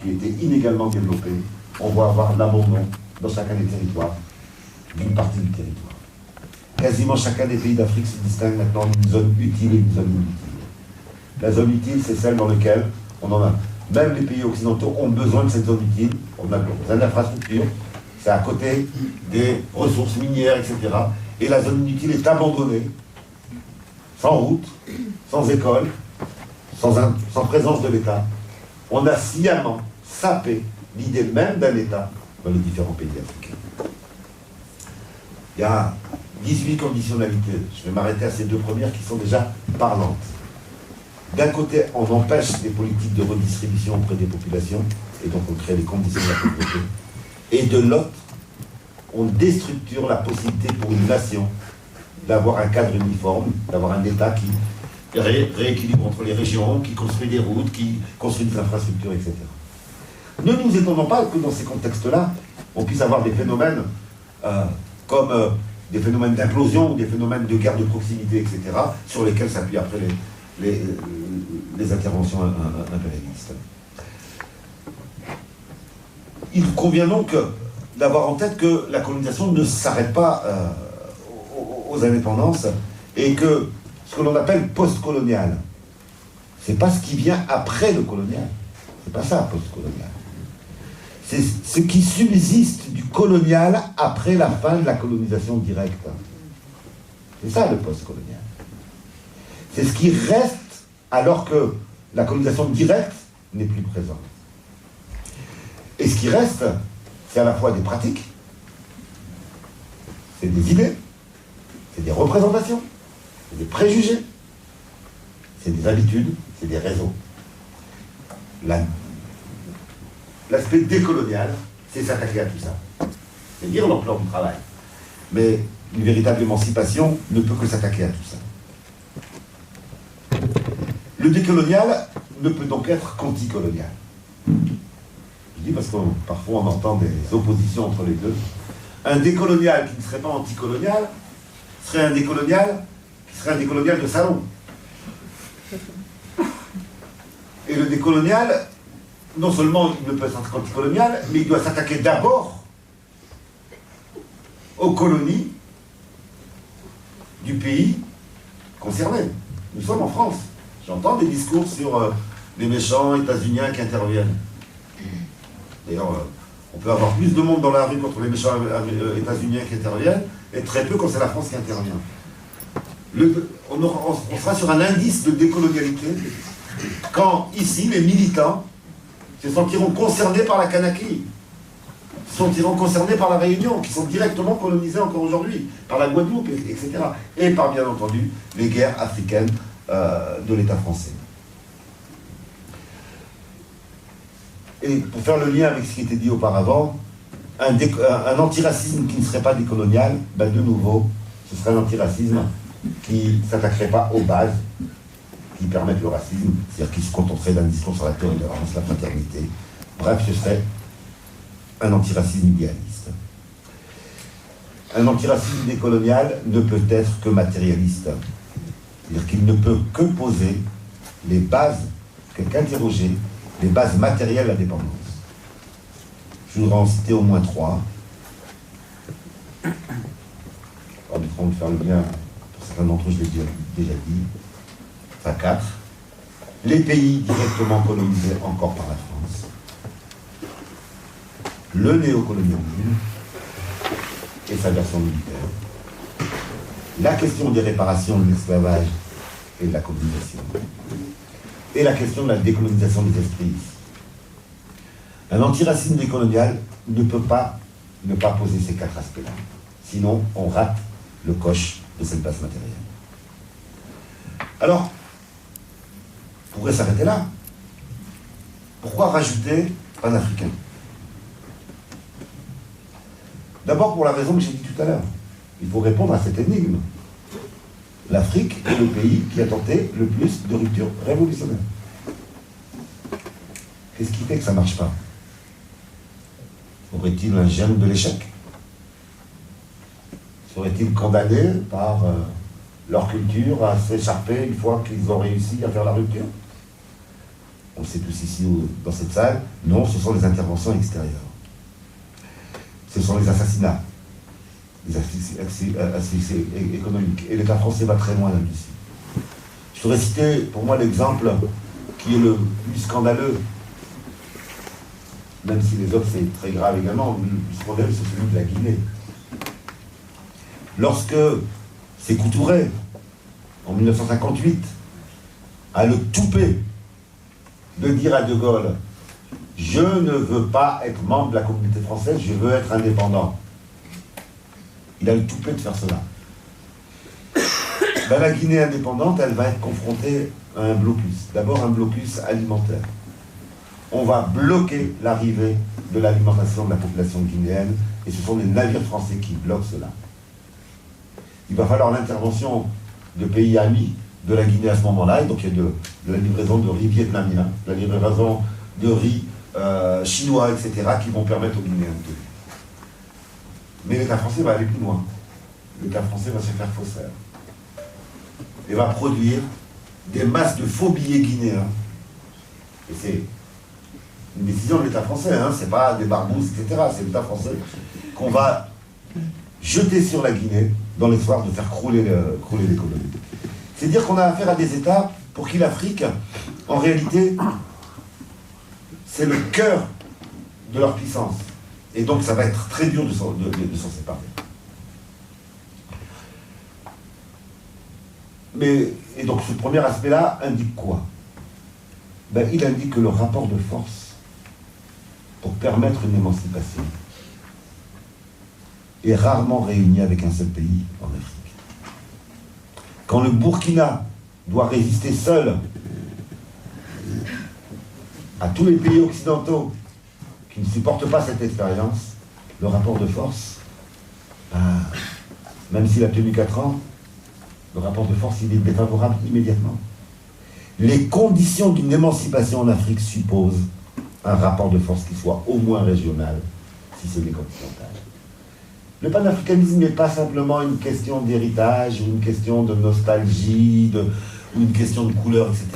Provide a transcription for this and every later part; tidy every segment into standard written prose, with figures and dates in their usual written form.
qui étaient inégalement développés, on va avoir l'abandon dans chacun des territoires, d'une partie du territoire. Quasiment chacun des pays d'Afrique se distingue maintenant d'une zone utile et d'une zone inutile. La zone utile, c'est celle dans laquelle on en a. Même les pays occidentaux ont besoin de cette zone utile. On a besoin d'infrastructures, c'est à côté des ressources minières, etc. Et la zone inutile est abandonnée, sans route, sans école, sans présence de l'État. On a sciemment sapé l'idée même d'un État dans les différents pays africains. Il y a 18 conditionnalités. Je vais m'arrêter à ces deux premières qui sont déjà parlantes. D'un côté, on empêche les politiques de redistribution auprès des populations, et donc on crée les conditions de la pauvreté. Et de l'autre, on déstructure la possibilité pour une nation d'avoir un cadre uniforme, d'avoir un État qui rééquilibre entre les régions, qui construit des routes, qui construit des infrastructures, etc. Ne nous étonnons pas que dans ces contextes-là, on puisse avoir des phénomènes comme des phénomènes d'implosion, des phénomènes de guerre de proximité, etc., sur lesquels s'appuient après les interventions impérialistes. Il convient donc d'avoir en tête que la colonisation ne s'arrête pas aux indépendances et que ce que l'on appelle post-colonial, c'est pas ce qui vient après le colonial. C'est pas ça, post-colonial. C'est ce qui subsiste du colonial après la fin de la colonisation directe. C'est ça le post-colonial. C'est ce qui reste alors que la colonisation directe n'est plus présente. Et ce qui reste, c'est à la fois des pratiques, c'est des idées, c'est des représentations, c'est des préjugés, c'est des habitudes, c'est des réseaux. L'aspect décolonial, c'est s'attaquer à tout ça. C'est dire l'ampleur du travail. Mais une véritable émancipation ne peut que s'attaquer à tout ça. Le décolonial ne peut donc être qu'anticolonial. Je dis parce que parfois on entend des oppositions entre les deux. Un décolonial qui ne serait pas anticolonial serait un décolonial qui serait un décolonial de salon. Et le décolonial, non seulement il ne peut être anticolonial, mais il doit s'attaquer d'abord aux colonies du pays concerné. Nous sommes en France. J'entends des discours sur les méchants états-uniens qui interviennent. D'ailleurs, on peut avoir plus de monde dans la rue contre les méchants états-uniens qui interviennent, et très peu quand c'est la France qui intervient. On sera sur un indice de décolonialité quand, ici, les militants se sentiront concernés par la Kanaki, se sentiront concernés par la Réunion, qui sont directement colonisés encore aujourd'hui, par la Guadeloupe, etc. Et par, bien entendu, les guerres africaines de l'État français. Et pour faire le lien avec ce qui était dit auparavant, un antiracisme qui ne serait pas décolonial, ben de nouveau, ce serait un antiracisme qui ne s'attaquerait pas aux bases qui permettent le racisme, c'est-à-dire qui se contenterait d'un discours sur la tolérance, la fraternité. Bref, ce serait un antiracisme idéaliste. Un antiracisme décolonial ne peut être que matérialiste. C'est-à-dire qu'il ne peut que poser les bases, qu'interroger les bases matérielles de la dépendance. Je voudrais en citer au moins 3. On va faire le lien, pour certains d'entre eux, je l'ai déjà dit. Enfin, 4. Les pays directement colonisés encore par la France. Le néocolonialisme et sa version militaire. La question des réparations de l'esclavage et de la colonisation. Et la question de la décolonisation des esprits. Un antiracisme décolonial ne peut pas ne pas poser ces 4 aspects-là. Sinon, on rate le coche de cette base matérielle. Alors, on pourrait s'arrêter là. Pourquoi rajouter panafricain? D'abord pour la raison que j'ai dit tout à l'heure. Il faut répondre à cette énigme. L'Afrique est le pays qui a tenté le plus de ruptures révolutionnaires. Qu'est-ce qui fait que ça ne marche pas? Aurait-il un germe de l'échec? Seraient-ils condamnés par leur culture à s'écharper une fois qu'ils ont réussi à faire la rupture? on le sait tous ici dans cette salle, non, ce sont les interventions extérieures. Ce sont les assassinats, les asphyxies économiques. Et l'État français va très loin là-dessus. Je voudrais citer pour moi l'exemple qui est le plus scandaleux, même si les autres c'est très grave également, le plus scandaleux c'est celui de la Guinée. Lorsque Sékou Touré, en 1958, a le toupet de dire à De Gaulle « Je ne veux pas être membre de la communauté française, je veux être indépendant ». Il a le toupet de faire cela. Ben, la Guinée indépendante, elle va être confrontée à un blocus. D'abord un blocus alimentaire. On va bloquer l'arrivée de l'alimentation de la population guinéenne, et ce sont les navires français qui bloquent cela. Il va falloir l'intervention de pays amis de la Guinée à ce moment-là, et donc il y a de la livraison de riz vietnamien, de la livraison de riz chinois, etc., qui vont permettre aux Guinéens de vivre. Mais l'État français va aller plus loin. L'État français va se faire faussaire. Et va produire des masses de faux billets guinéens. Et c'est une décision de l'État français, hein, c'est pas des barbouzes, etc. C'est l'État français qu'on va jeter sur la Guinée dans l'espoir de faire crouler l'économie. C'est dire qu'on a affaire à des États pour qui l'Afrique, en réalité, c'est le cœur de leur puissance. Et donc ça va être très dur de s'en séparer. Et donc ce premier aspect-là indique quoi? Ben, il indique que le rapport de force pour permettre une émancipation est rarement réuni avec un seul pays en Afrique. Quand le Burkina doit résister seul à tous les pays occidentaux qui ne supportent pas cette expérience, le rapport de force, même s'il a tenu 4 ans, le rapport de force il est défavorable immédiatement. Les conditions d'une émancipation en Afrique supposent un rapport de force qui soit au moins régional, si ce n'est continental. Le panafricanisme n'est pas simplement une question d'héritage, ou une question de nostalgie, ou une question de couleur, etc.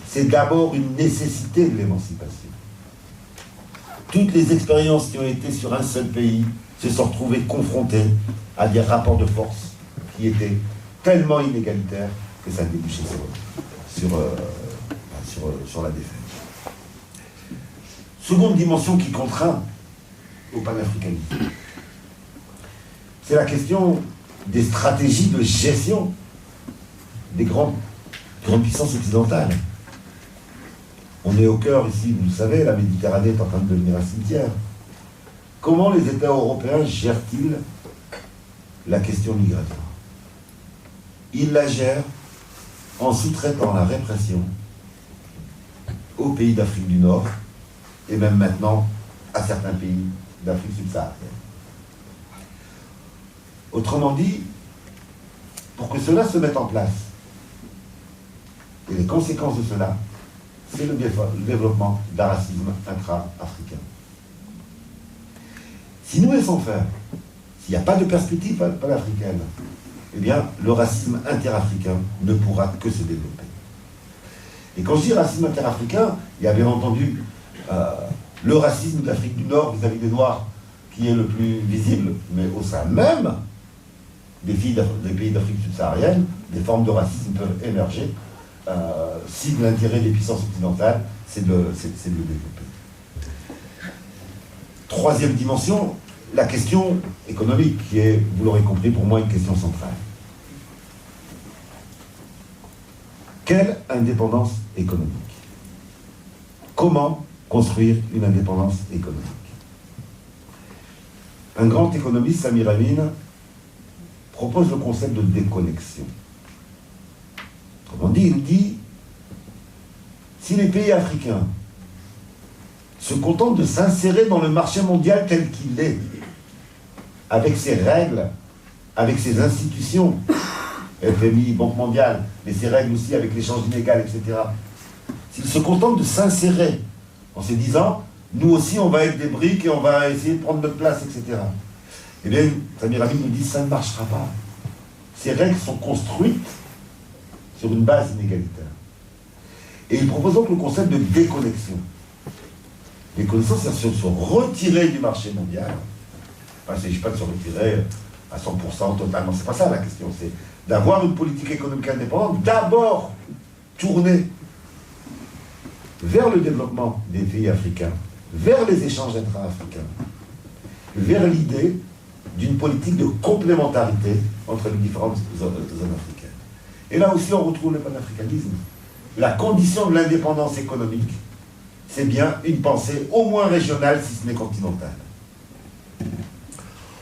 C'est d'abord une nécessité de l'émancipation. Toutes les expériences qui ont été sur un seul pays se sont retrouvées confrontées à des rapports de force qui étaient tellement inégalitaires que ça a débouché sur la défaite. Seconde dimension qui contraint au panafricanisme, c'est la question des stratégies de gestion des grandes puissances occidentales. On est au cœur ici, vous le savez, la Méditerranée est en train de devenir un cimetière. Comment les États européens gèrent-ils la question migratoire? Ils la gèrent en sous-traitant la répression aux pays d'Afrique du Nord et même maintenant à certains pays d'Afrique subsaharienne. Autrement dit, pour que cela se mette en place, et les conséquences de cela, c'est le développement d'un racisme intra-africain. Si nous laissons faire, s'il n'y a pas de perspective panafricaine, eh bien, le racisme interafricain ne pourra que se développer. Et quand je dis racisme interafricain, il y a bien entendu le racisme d'Afrique du Nord vis-à-vis des Noirs qui est le plus visible, mais au sein même des pays d'Afrique subsaharienne, des formes de racisme peuvent émerger si l'intérêt des puissances occidentales, c'est de le développer. Troisième dimension, la question économique, qui est, vous l'aurez compris, pour moi une question centrale. Quelle indépendance économique? Comment construire une indépendance économique? Un grand économiste, Samir Amin, propose le concept de déconnexion. Autrement dit, il dit, si les pays africains se contentent de s'insérer dans le marché mondial tel qu'il est, avec ses règles, avec ses institutions, FMI, Banque mondiale, mais ses règles aussi avec l'échange inégal, etc. S'ils se contentent de s'insérer en se disant, nous aussi on va être des briques et on va essayer de prendre notre place, etc. Eh bien, Samir Amin nous dit, ça ne marchera pas. Ces règles sont construites sur une base inégalitaire. Et il propose donc le concept de déconnexion. Déconnexion, c'est se retirer du marché mondial. Enfin, il ne s'agit pas de se retirer à 100% totalement, c'est pas ça la question, c'est d'avoir une politique économique indépendante, d'abord tournée vers le développement des pays africains, vers les échanges intra-africains, vers l'idée d'une politique de complémentarité entre les différentes zones africaines. Et là aussi, on retrouve le panafricanisme. La condition de l'indépendance économique, c'est bien une pensée au moins régionale, si ce n'est continentale.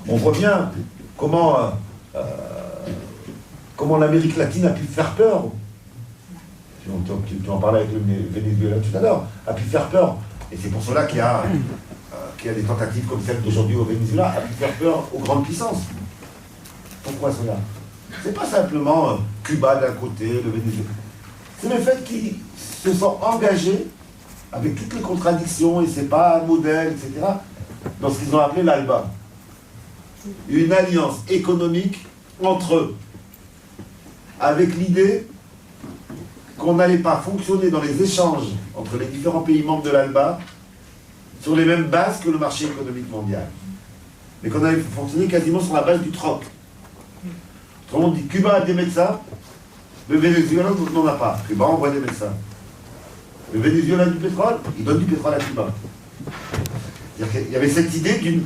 On voit bien comment l'Amérique latine a pu faire peur. Tu en parlais avec le Venezuela tout à l'heure, a pu faire peur. Et c'est pour cela qu'il y a des tentatives comme celle d'aujourd'hui au Venezuela, a pu faire peur aux grandes puissances. Pourquoi cela? C'est pas simplement Cuba d'un côté, le Venezuela. C'est le fait qu'ils se sont engagés avec toutes les contradictions, et c'est pas un modèle, etc., dans ce qu'ils ont appelé l'ALBA. Une alliance économique entre eux, avec l'idée qu'on n'allait pas fonctionner dans les échanges entre les différents pays membres de l'ALBA sur les mêmes bases que le marché économique mondial, mais qu'on allait fonctionner quasiment sur la base du troc. Autrement dit, Cuba a des médecins, le Venezuela n'en a pas. Cuba envoie des médecins. Le Venezuela a du pétrole, il donne du pétrole à Cuba. C'est-à-dire qu'il y avait cette idée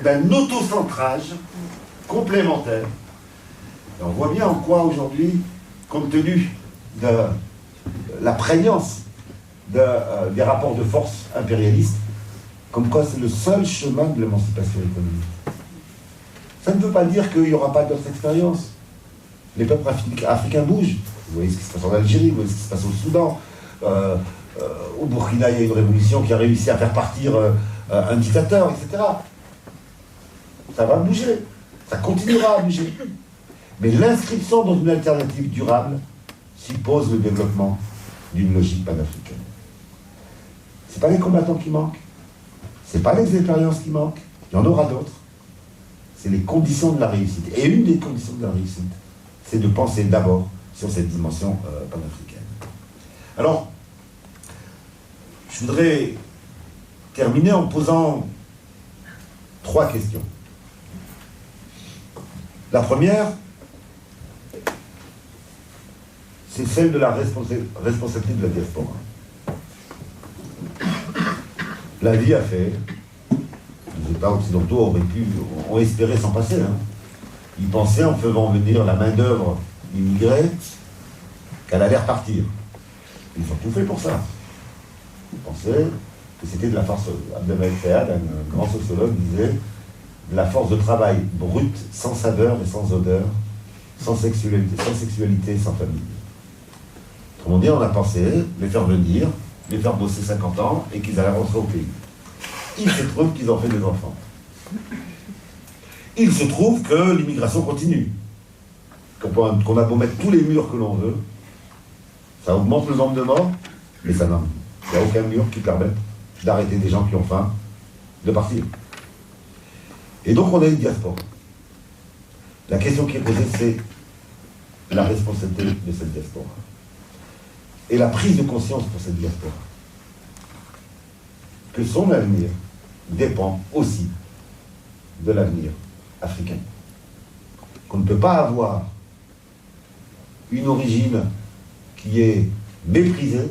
d'un autocentrage complémentaire. Et on voit bien en quoi aujourd'hui, compte tenu de la prégnance des rapports de force impérialistes, comme quoi c'est le seul chemin de l'émancipation économique. Ça ne veut pas dire qu'il n'y aura pas d'autres expériences. Les peuples africains bougent. Vous voyez ce qui se passe en Algérie, vous voyez ce qui se passe au Soudan. Au Burkina, il y a une révolution qui a réussi à faire partir un dictateur, etc. Ça va bouger. Ça continuera à bouger. Mais l'inscription dans une alternative durable suppose le développement d'une logique panafricaine. Ce n'est pas les combattants qui manquent. Ce n'est pas les expériences qui manquent. Il y en aura d'autres. C'est les conditions de la réussite. Et une des conditions de la réussite, c'est de penser d'abord sur cette dimension panafricaine. Alors, je voudrais terminer en posant 3 questions. La première, c'est celle de la responsabilité de la diaspora. La vie a fait, les États occidentaux ont espéré s'en passer. Ils pensaient, en faisant venir la main-d'œuvre immigrée, qu'elle allait repartir. Ils ont tout fait pour ça. Ils pensaient que c'était de la force. Abdelmalek Fayad, un grand sociologue, disait de la force de travail brute, sans saveur et sans odeur, sans sexualité, sans famille. Autrement dit, on a pensé les faire venir, les faire bosser 50 ans et qu'ils allaient rentrer au pays. Il se trouve qu'ils ont fait des enfants. Il se trouve que l'immigration continue. Qu'on a beau mettre tous les murs que l'on veut, ça augmente le nombre de morts, mais ça n'en. Il n'y a aucun mur qui permette d'arrêter des gens qui ont faim de partir. Et donc on a une diaspora. La question qui est posée, c'est la responsabilité de cette diaspora. Et la prise de conscience pour cette diaspora. Que son avenir dépend aussi de l'avenir africain. Qu'on ne peut pas avoir une origine qui est méprisée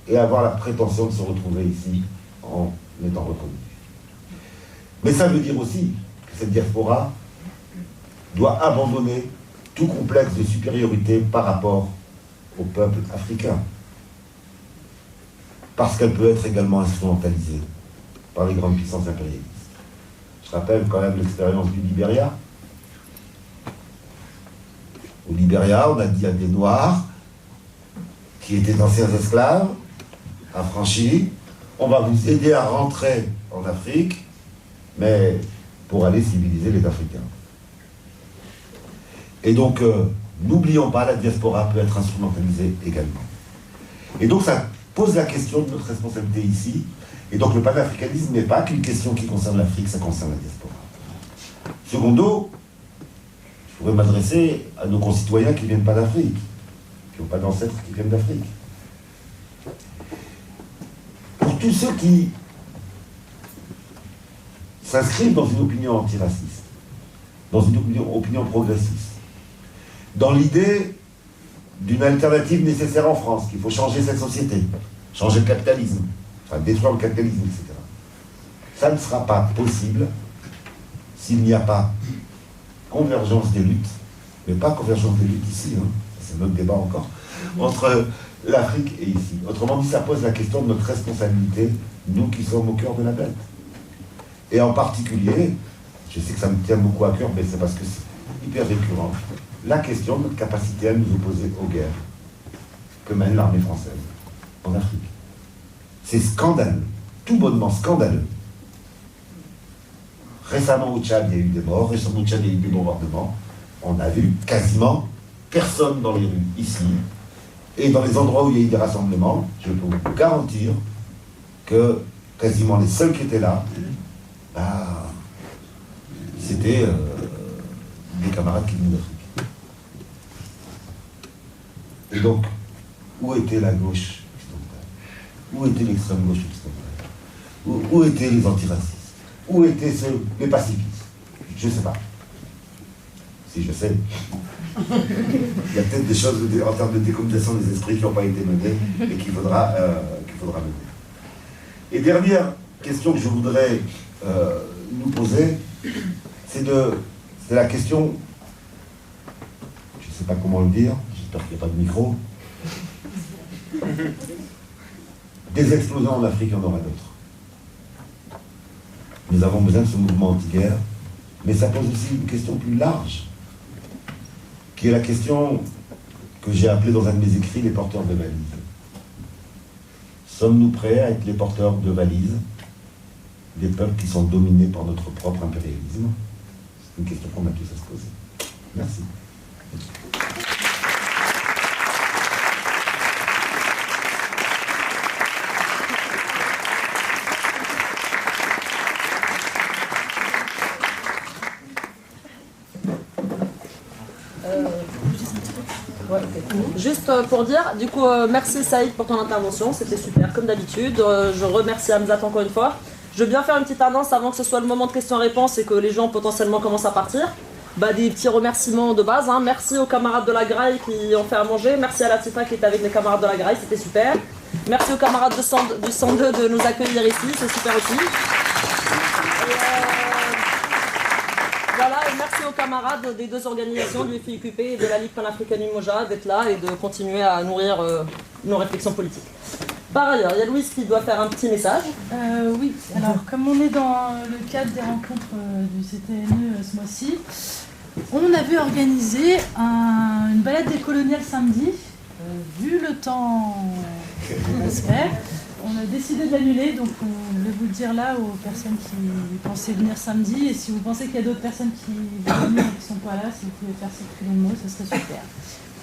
et avoir la prétention de se retrouver ici en étant reconnu. Mais ça veut dire aussi que cette diaspora doit abandonner tout complexe de supériorité par rapport au peuple africain. Parce qu'elle peut être également instrumentalisée par les grandes puissances impérialistes. Je rappelle quand même l'expérience du Libéria. Au Libéria, on a dit à des Noirs qui étaient d'anciens esclaves, affranchis, on va vous aider à rentrer en Afrique, mais pour aller civiliser les Africains. Et donc, n'oublions pas, la diaspora peut être instrumentalisée également. Et donc, ça pose la question de notre responsabilité ici. Et donc, le panafricanisme n'est pas qu'une question qui concerne l'Afrique, ça concerne la diaspora. Secondo, je pourrais m'adresser à nos concitoyens qui ne viennent pas d'Afrique, qui n'ont pas d'ancêtres qui viennent d'Afrique. tous ceux qui s'inscrivent dans une opinion antiraciste, dans une opinion progressiste, dans l'idée d'une alternative nécessaire en France, qu'il faut changer cette société, changer le capitalisme, enfin détruire le capitalisme, etc. Ça ne sera pas possible s'il n'y a pas convergence des luttes, mais pas convergence des luttes ici, hein, c'est notre débat encore, entre l'Afrique et ici. Autrement dit, ça pose la question de notre responsabilité, nous qui sommes au cœur de la bête. Et en particulier, je sais que ça me tient beaucoup à cœur, mais c'est parce que c'est hyper récurrent, la question de notre capacité à nous opposer aux guerres que mène l'armée française en Afrique. C'est scandaleux, tout bonnement scandaleux. Récemment au Tchad, il y a eu des morts, récemment au Tchad, il y a eu des bombardements. On a vu quasiment personne dans les rues ici. Et dans les endroits où il y a eu des rassemblements, je peux vous garantir que quasiment les seuls qui étaient là, bah, c'était des camarades qui venaient d'Afrique. Et donc, où était la gauche occidentale? Où était l'extrême gauche occidentale? Où étaient les antiracistes? Où étaient les pacifistes? Je ne sais pas. Si je sais. Il y a peut-être des choses en termes de décomposition des esprits qui n'ont pas été menées et qu'il faudra mener. Et dernière question que je voudrais nous poser, c'est la question, je ne sais pas comment le dire, j'espère qu'il n'y a pas de micro, des explosions en Afrique, il y en aura d'autres. Nous avons besoin de ce mouvement anti-guerre, mais ça pose aussi une question plus large, qui est la question que j'ai appelée dans un de mes écrits les porteurs de valises. Sommes-nous prêts à être les porteurs de valises des peuples qui sont dominés par notre propre impérialisme? C'est une question qu'on a tous à se poser. Merci. Juste pour dire, du coup, merci Saïd pour ton intervention, c'était super, comme d'habitude. Je remercie Hamzat encore une fois. Je veux bien faire une petite annonce avant que ce soit le moment de questions-réponses et que les gens potentiellement commencent à partir. Des petits remerciements de base, hein. Merci aux camarades de la Graille qui ont fait à manger, merci à Latifa qui était avec les camarades de la Graille, c'était super. Merci aux camarades du 102 de nous accueillir ici, c'est super aussi. Voilà, et merci aux camarades des deux organisations, du FIUQP et de la Ligue panafricaine Umoja, d'être là et de continuer à nourrir nos réflexions politiques. Par ailleurs, il y a Louise qui doit faire un petit message. Oui, alors comme on est dans le cadre des rencontres du CTNE ce mois-ci, on avait organisé une balade des coloniales samedi. Vu le temps qu'on va se faire, on a décidé de l'annuler, donc on voulait vous le dire là aux personnes qui pensaient venir samedi, et si vous pensez qu'il y a d'autres personnes qui veulent venir et qui ne sont pas là, si vous pouvez faire circuler le mot, ce serait super.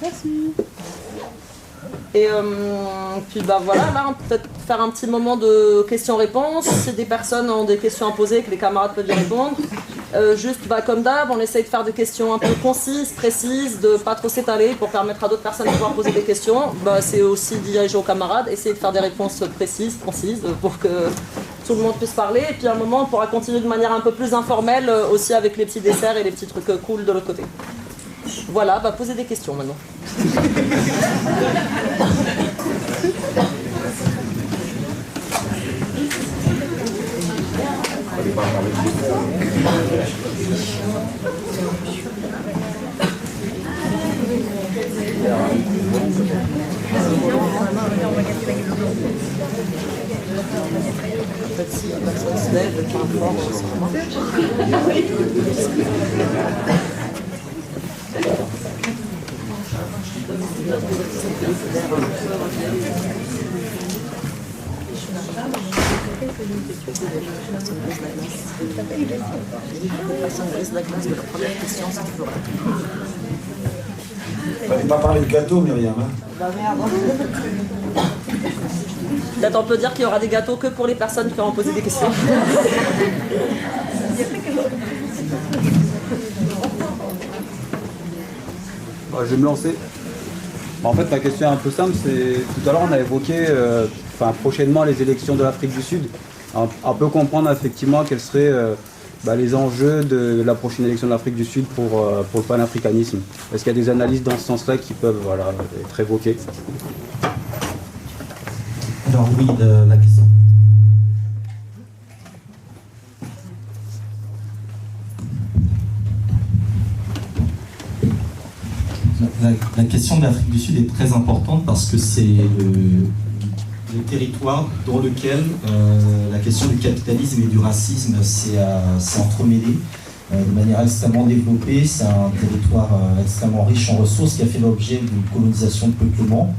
Merci. Et puis voilà, là on peut peut-être faire un petit moment de questions-réponses. Si des personnes ont des questions à poser, que les camarades peuvent y répondre. Juste comme d'hab, on essaye de faire des questions un peu concises, précises, de pas trop s'étaler pour permettre à d'autres personnes de pouvoir poser des questions. C'est aussi dirigé aux camarades, essayer de faire des réponses précises, concises, pour que tout le monde puisse parler. Et puis à un moment, on pourra continuer de manière un peu plus informelle, aussi avec les petits desserts et les petits trucs cool de l'autre côté. Voilà, posez des questions maintenant. En fait, si la personne se lève, elle parle fort, c'est vraiment... Fallait pas parler de gâteau, Myriam. Merde. Peut-être on peut dire qu'il y aura des gâteaux que pour les personnes qui auront posé des questions. Je vais me lancer. En fait, ma question est un peu simple. C'est tout à l'heure, on a évoqué prochainement les élections de l'Afrique du Sud, un peu comprendre effectivement quels seraient les enjeux de la prochaine élection de l'Afrique du Sud pour le panafricanisme. Est-ce qu'il y a des analyses dans ce sens-là qui peuvent être évoquées? Alors oui, la question. La question de l'Afrique du Sud est très importante parce que c'est le territoire dans lequel la question du capitalisme et du racisme s'est entremêlée de manière extrêmement développée. C'est un territoire extrêmement riche en ressources qui a fait l'objet d'une colonisation de peuplement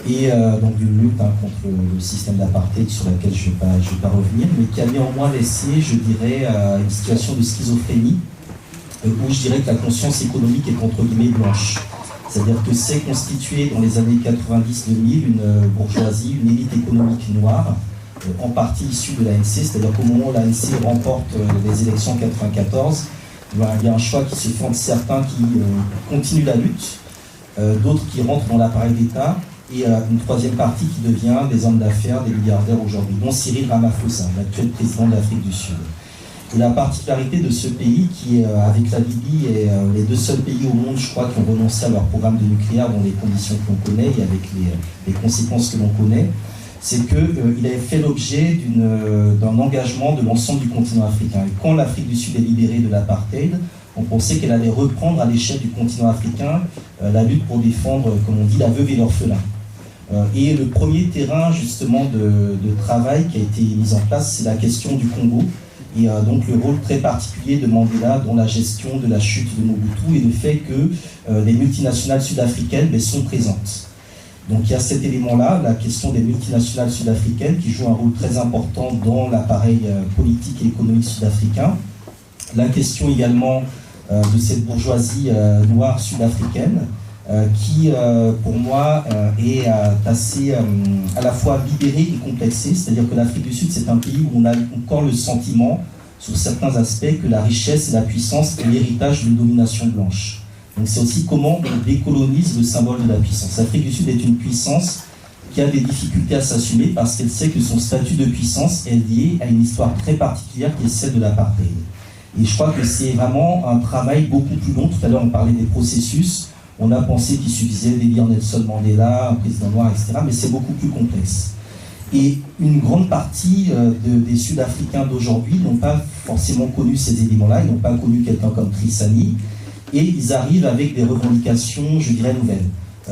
et donc d'une lutte contre le système d'apartheid sur laquelle je vais pas revenir, mais qui a néanmoins laissé, je dirais, une situation de schizophrénie où je dirais que la conscience économique est entre guillemets blanche. C'est-à-dire que c'est constitué dans les années 90-2000 une bourgeoisie, une élite économique noire, en partie issue de l'ANC, c'est-à-dire qu'au moment où l'ANC remporte les élections en 1994, il y a un choix qui se fait entre certains qui continuent la lutte, d'autres qui rentrent dans l'appareil d'État, et une troisième partie qui devient des hommes d'affaires, des milliardaires aujourd'hui, dont Cyril Ramaphosa, l'actuel président de l'Afrique du Sud. Et la particularité de ce pays, qui avec la Libye est les deux seuls pays au monde, je crois, qui ont renoncé à leur programme de nucléaire dans les conditions que l'on connaît et avec les conséquences que l'on connaît, c'est qu'il avait fait l'objet d'un engagement de l'ensemble du continent africain. Et quand l'Afrique du Sud est libérée de l'apartheid, on pensait qu'elle allait reprendre à l'échelle du continent africain la lutte pour défendre, comme on dit, la veuve et l'orphelin. Et le premier terrain justement de travail qui a été mis en place, c'est la question du Congo. Et donc le rôle très particulier de Mandela dans la gestion de la chute de Mobutu et le fait que les multinationales sud-africaines sont présentes. Donc il y a cet élément-là, la question des multinationales sud-africaines qui jouent un rôle très important dans l'appareil politique et économique sud-africain. La question également de cette bourgeoisie noire sud-africaine qui, pour moi, est assez à la fois libérée et complexée. C'est-à-dire que l'Afrique du Sud, c'est un pays où on a encore le sentiment, sur certains aspects, que la richesse et la puissance est l'héritage d'une domination blanche. Donc c'est aussi comment on décolonise le symbole de la puissance. L'Afrique du Sud est une puissance qui a des difficultés à s'assumer parce qu'elle sait que son statut de puissance est lié à une histoire très particulière qui est celle de l'apartheid. Et je crois que c'est vraiment un travail beaucoup plus long. Tout à l'heure, on parlait des processus. On a pensé qu'il suffisait d'élire Nelson Mandela, un président noir, etc. Mais c'est beaucoup plus complexe. Et une grande partie des Sud-Africains d'aujourd'hui n'ont pas forcément connu ces éléments-là. Ils n'ont pas connu quelqu'un comme Trissani. Et ils arrivent avec des revendications, je dirais, nouvelles.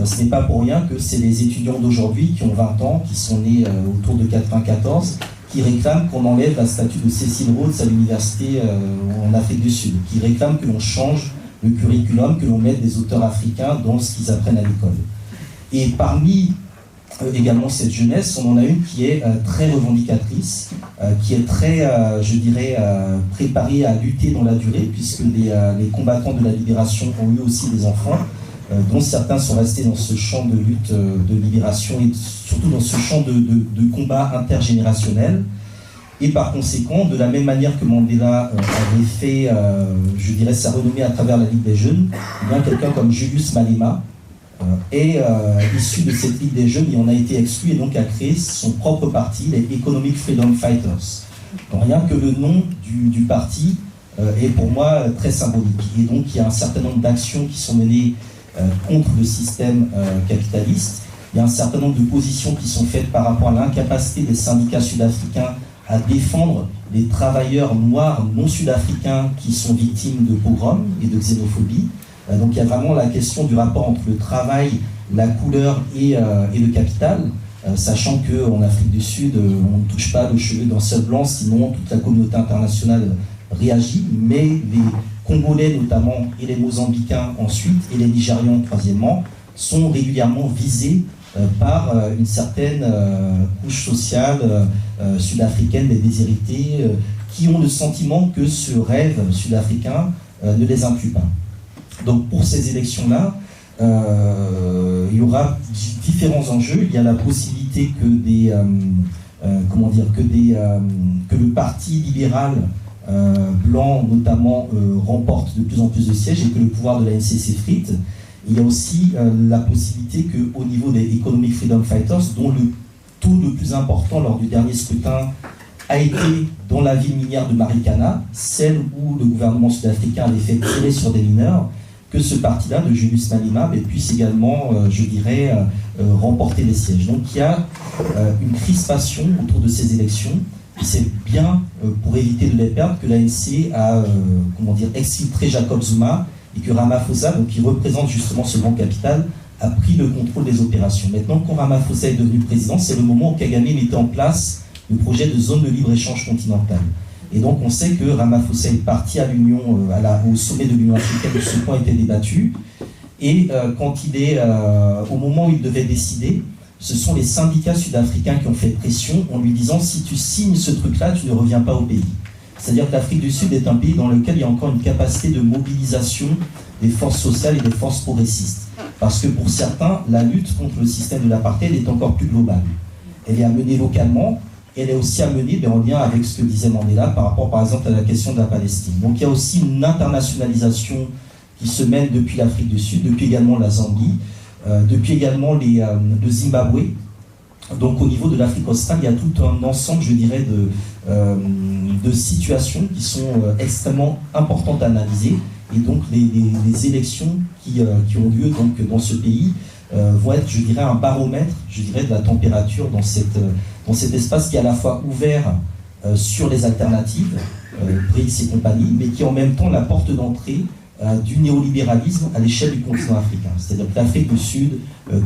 Ce n'est pas pour rien que c'est les étudiants d'aujourd'hui qui ont 20 ans, qui sont nés autour de 1994, qui réclament qu'on enlève la statue de Cecil Rhodes à l'université en Afrique du Sud, qui réclament que l'on change le curriculum, que l'on mette des auteurs africains dans ce qu'ils apprennent à l'école. Et parmi également cette jeunesse, on en a une qui est très revendicatrice, qui est très, je dirais, préparée à lutter dans la durée, puisque les combattants de la libération ont eu aussi des enfants, dont certains sont restés dans ce champ de lutte de libération et surtout dans ce champ de combat intergénérationnel. Et par conséquent, de la même manière que Mandela avait fait, je dirais, sa renommée à travers la Ligue des Jeunes, eh bien quelqu'un comme Julius Malema est issu de cette Ligue des Jeunes et en a été exclu et donc a créé son propre parti, les Economic Freedom Fighters. Donc rien que le nom du parti est pour moi très symbolique. Et donc il y a un certain nombre d'actions qui sont menées contre le système capitaliste. Il y a un certain nombre de positions qui sont faites par rapport à l'incapacité des syndicats sud-africains à défendre les travailleurs noirs non sud-africains qui sont victimes de pogroms et de xénophobie. Donc il y a vraiment la question du rapport entre le travail, la couleur et le capital, sachant qu'en Afrique du Sud, on ne touche pas le cheveu d'un seul blanc, sinon toute la communauté internationale réagit, mais les Congolais notamment et les Mozambicains ensuite, et les Nigérians troisièmement, sont régulièrement visés par une certaine couche sociale sud-africaine des déshérités qui ont le sentiment que ce rêve sud-africain ne les inclut pas. Donc pour ces élections-là, il y aura différents enjeux. Il y a la possibilité que que le parti libéral blanc notamment remporte de plus en plus de sièges et que le pouvoir de l'ANC s'effrite. Il y a aussi la possibilité qu'au niveau des Economic Freedom Fighters, dont le taux le plus important lors du dernier scrutin a été dans la ville minière de Marikana, celle où le gouvernement sud-africain avait fait tirer sur des mineurs, que ce parti-là, de Julius Malema, puisse également, je dirais, remporter les sièges. Donc il y a une crispation autour de ces élections. C'est bien, pour éviter de les perdre, que l'ANC a exfiltré Jacob Zuma et que Ramaphosa, donc, qui représente justement ce grand capital, a pris le contrôle des opérations. Maintenant, quand Ramaphosa est devenu président, c'est le moment où Kagame mettait en place le projet de zone de libre-échange continentale. Et donc on sait que Ramaphosa est parti à l'Union, au sommet de l'Union africaine où ce point était débattu. Et quand il est au moment où il devait décider, ce sont les syndicats sud-africains qui ont fait pression en lui disant si tu signes ce truc-là, tu ne reviens pas au pays. C'est-à-dire que l'Afrique du Sud est un pays dans lequel il y a encore une capacité de mobilisation des forces sociales et des forces progressistes. Parce que pour certains, la lutte contre le système de l'apartheid est encore plus globale. Elle est à mener localement. Elle est aussi amenée en lien avec ce que disait Mandela par rapport par exemple à la question de la Palestine. Donc il y a aussi une internationalisation qui se mène depuis l'Afrique du Sud, depuis également la Zambie, depuis également le Zimbabwe. Donc au niveau de l'Afrique australe, il y a tout un ensemble, je dirais, de situations qui sont extrêmement importantes à analyser. Et donc les élections qui ont lieu donc, dans ce pays vont être, je dirais, un baromètre, je dirais, de la température dans cet espace qui est à la fois ouvert sur les alternatives, BRICS et compagnie, mais qui est en même temps la porte d'entrée du néolibéralisme à l'échelle du continent africain. C'est-à-dire que l'Afrique du Sud,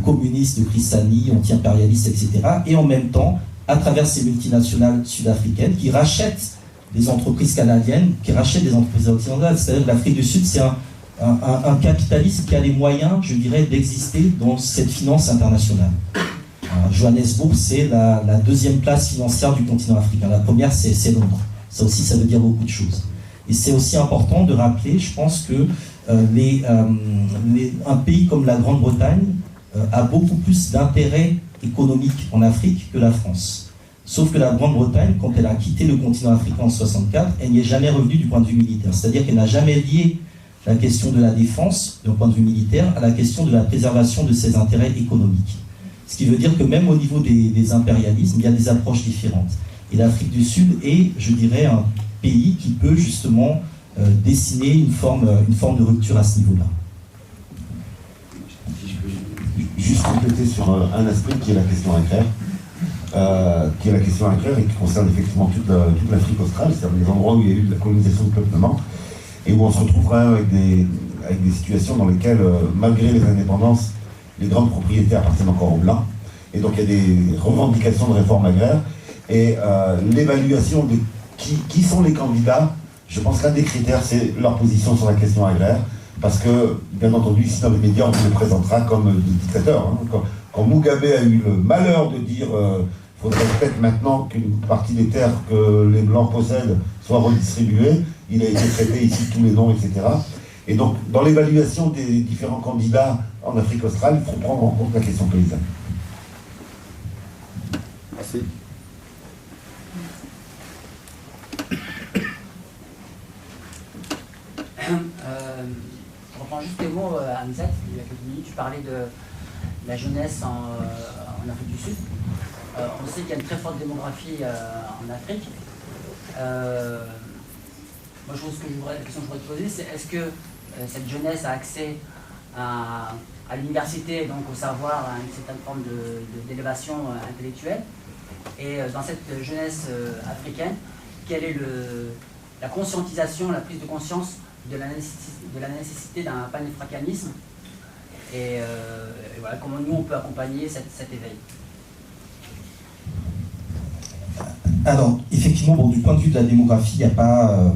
communiste, christianie, anti-impérialiste, etc., et en même temps, à travers ces multinationales sud-africaines qui rachètent des entreprises canadiennes, qui rachètent des entreprises occidentales. C'est-à-dire que l'Afrique du Sud, c'est un capitalisme qui a les moyens, je dirais, d'exister dans cette finance internationale. Johannesburg, c'est la deuxième place financière du continent africain. La première, c'est Londres. Ça aussi, ça veut dire beaucoup de choses. Et c'est aussi important de rappeler, je pense, que un pays comme la Grande-Bretagne a beaucoup plus d'intérêt économique en Afrique que la France. Sauf que la Grande-Bretagne, quand elle a quitté le continent africain en 1964, elle n'y est jamais revenue du point de vue militaire. C'est-à-dire qu'elle n'a jamais lié la question de la défense, d'un point de vue militaire, à la question de la préservation de ses intérêts économiques. Ce qui veut dire que même au niveau des impérialismes, il y a des approches différentes. Et l'Afrique du Sud est, je dirais, un pays qui peut justement dessiner une forme de rupture à ce niveau-là. Si je peux juste compléter sur un aspect qui est la question agraire, et qui concerne effectivement toute l'Afrique australe, c'est-à-dire les endroits où il y a eu de la colonisation de peuplement, et où on se retrouve quand même avec des situations dans lesquelles, malgré les indépendances, les grandes propriétés appartiennent encore aux Blancs, et donc il y a des revendications de réforme agraire, et l'évaluation de qui sont les candidats, je pense qu'un des critères, c'est leur position sur la question agraire, parce que, bien entendu, ici dans les médias, on les présentera comme des dictateurs. Hein. Quand Mugabe a eu le malheur de dire il faudrait peut-être maintenant qu'une partie des terres que les Blancs possèdent soit redistribuée, il a été traité ici de tous les noms, etc. Et donc, dans l'évaluation des différents candidats en Afrique australe, il faut prendre en compte la question paysanne. Merci. Je reprends juste les mots à Hamzat, il y a quelques minutes, tu parlais de la jeunesse en Afrique du Sud. On sait qu'il y a une très forte démographie en Afrique. Moi, la question que je voudrais te poser, c'est est-ce que cette jeunesse a accès à l'université, donc au savoir, à une certaine forme d'élévation intellectuelle? Et dans cette jeunesse africaine, quelle est la conscientisation, la prise de conscience de la nécessité d'un panafricanisme et voilà, comment nous on peut accompagner cet éveil? Alors, effectivement, du point de vue de la démographie, il n'y a pas...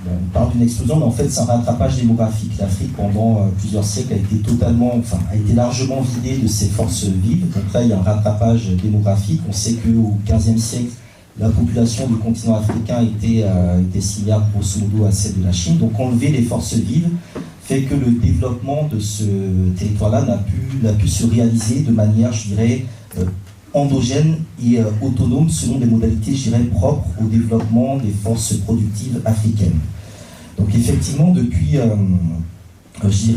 on parle d'une explosion, mais en fait, c'est un rattrapage démographique. L'Afrique, pendant plusieurs siècles, a été largement vidée de ses forces vives. Donc là, il y a un rattrapage démographique. On sait qu'au XVe siècle, la population du continent africain était similaire, grosso modo, à celle de la Chine. Donc enlever les forces vives fait que le développement de ce territoire-là n'a pu se réaliser de manière, je dirais, endogène et autonome selon des modalités, je dirais, propres au développement des forces productives africaines. Donc effectivement, depuis 10